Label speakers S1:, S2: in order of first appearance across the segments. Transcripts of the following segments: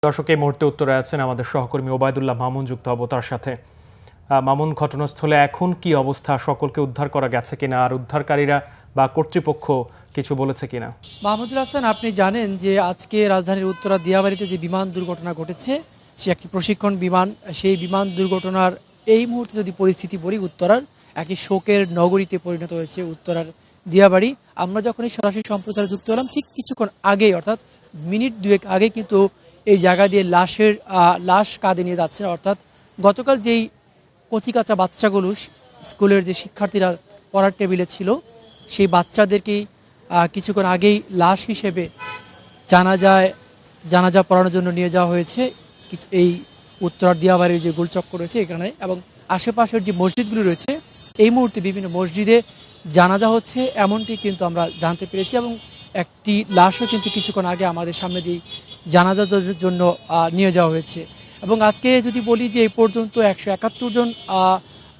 S1: দর্শক এই মুহূর্তে উত্তরে আছেন আমাদের সহকর্মী ওবায়দুল্লাহ মামুন, যুক্ত হব তার সাথে। মামুন, ঘটনাস্থলে এখন কি অবস্থা? সকলকে উদ্ধার করা গেছে কিনা, আর উদ্ধারকারীরা বা কর্তৃপক্ষ কিছু বলেছে কিনা?
S2: মাহমুদুল হাসান, আপনি জানেন যে আজকে রাজধানীর উত্তরা দিয়াবাড়িতে যে বিমান দুর্ঘটনা ঘটেছে, সে একটি প্রশিক্ষণ বিমান। সেই বিমান দুর্ঘটনার এই মুহূর্তে যদি পরিস্থিতি বলি, উত্তরার একটি শোকের নগরীতে পরিণত হয়েছে উত্তরার দিয়াবাড়ি। আমরা যখন এই সরাসরি সম্প্রচারে যুক্ত হলাম, ঠিক কিছুক্ষণ আগেই, অর্থাৎ মিনিট দুয়েক আগে কিন্তু এই জায়গা দিয়ে লাশ কাঁধে নিয়ে যাচ্ছে। অর্থাৎ গতকাল যেই কচিকাঁচা বাচ্চাগুলো স্কুলের যে শিক্ষার্থীরা পড়ার টেবিলে ছিল, সেই বাচ্চাদেরকেই কিছুক্ষণ আগেই লাশ হিসেবে জানাজা পড়ানোর জন্য নিয়ে যাওয়া হয়েছে এই উত্তরার দিয়াবাড়ির যে গোলচক্কর রয়েছে এখানে, এবং আশেপাশের যে মসজিদগুলো রয়েছে, এই মুহূর্তে বিভিন্ন মসজিদে জানাজা হচ্ছে এমনটি কিন্তু আমরা জানতে পেরেছি। এবং একটি লাশও কিন্তু কিছুক্ষণ আগে আমাদের সামনে দিয়ে জানাজার জন্য নিয়ে যাওয়া হয়েছে। এবং আজকে যদি বলি যে এই পর্যন্ত 171 জন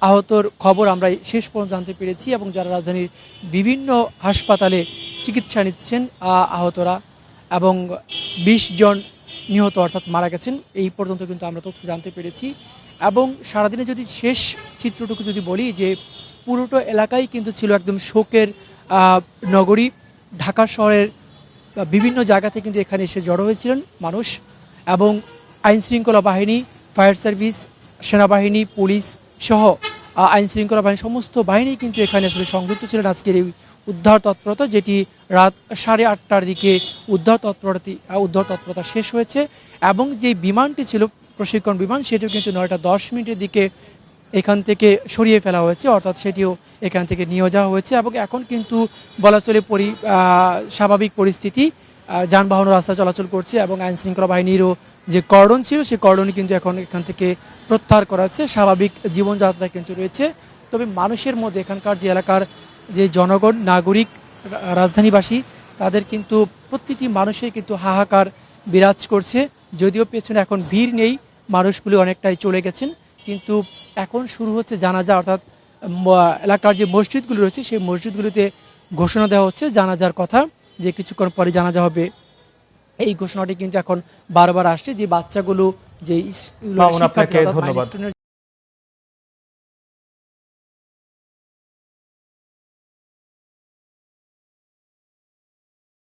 S2: আহতর খবর আমরা শেষ পর্যন্ত জানতে পেরেছি, এবং যারা রাজধানীর বিভিন্ন হাসপাতালে চিকিৎসা নিচ্ছেন আহতরা, এবং 20 জন নিহত অর্থাৎ মারা গেছেন, এই পর্যন্ত কিন্তু আমরা তথ্য জানতে পেরেছি। এবং সারাদিনে যদি শেষ চিত্রটুকু যদি বলি, যে পুরোটা এলাকাই কিন্তু ছিল একদম শোকের নগরী। ঢাকা শহরের বিভিন্ন জায়গা থেকে কিন্তু এখানে এসে জড়ো হয়েছিলেন মানুষ, এবং আইনশৃঙ্খলা বাহিনী, ফায়ার সার্ভিস, সেনাবাহিনী, পুলিশ সহ আইনশৃঙ্খলা বাহিনী সমস্ত বাহিনী কিন্তু এখানে আসলে সংযুক্ত ছিলেন আজকের এই উদ্ধার তৎপরতা, যেটি রাত 8:30টার দিকে উদ্ধার তৎপরতা শেষ হয়েছে। এবং যে বিমানটি ছিল প্রশিক্ষণ বিমান, সেটিও কিন্তু 9:10 দিকে এখান থেকে সরিয়ে ফেলা হয়েছে, অর্থাৎ সেটিও এখান থেকে নিয়ে যাওয়া হয়েছে। এবং এখন কিন্তু বলা চলে স্বাভাবিক পরিস্থিতি, যানবাহন রাস্তা চলাচল করছে, এবং আইনশৃঙ্খলা বাহিনীরও যে কর্ডন ছিল সেই কর্ডনই কিন্তু এখন এখান থেকে প্রত্যাহার করা হচ্ছে। স্বাভাবিক জীবনযাত্রা কিন্তু রয়েছে। তবে মানুষের মধ্যে, এখানকার যে এলাকার যে জনগণ, নাগরিক, রাজধানীবাসী, তাদের কিন্তু প্রতিটি মানুষের কিন্তু হাহাকার বিরাজ করছে। যদিও পেছনে এখন ভিড় নেই, মানুষগুলি অনেকটাই চলে গেছেন, কিন্তু এখন শুরু হচ্ছে জানাজা। অর্থাৎ এলাকার যে মসজিদগুলো রয়েছে সেই মসজিদগুলিতে ঘোষণা দেওয়া হচ্ছে জানাজার কথা, যে কিছুক্ষণ পরে জানাজা হবে। এই ঘোষণাটি কিন্তু এখন বারবার আসছে, যে বাচ্চাগুলো যে
S1: আপনাকে ধন্যবাদ।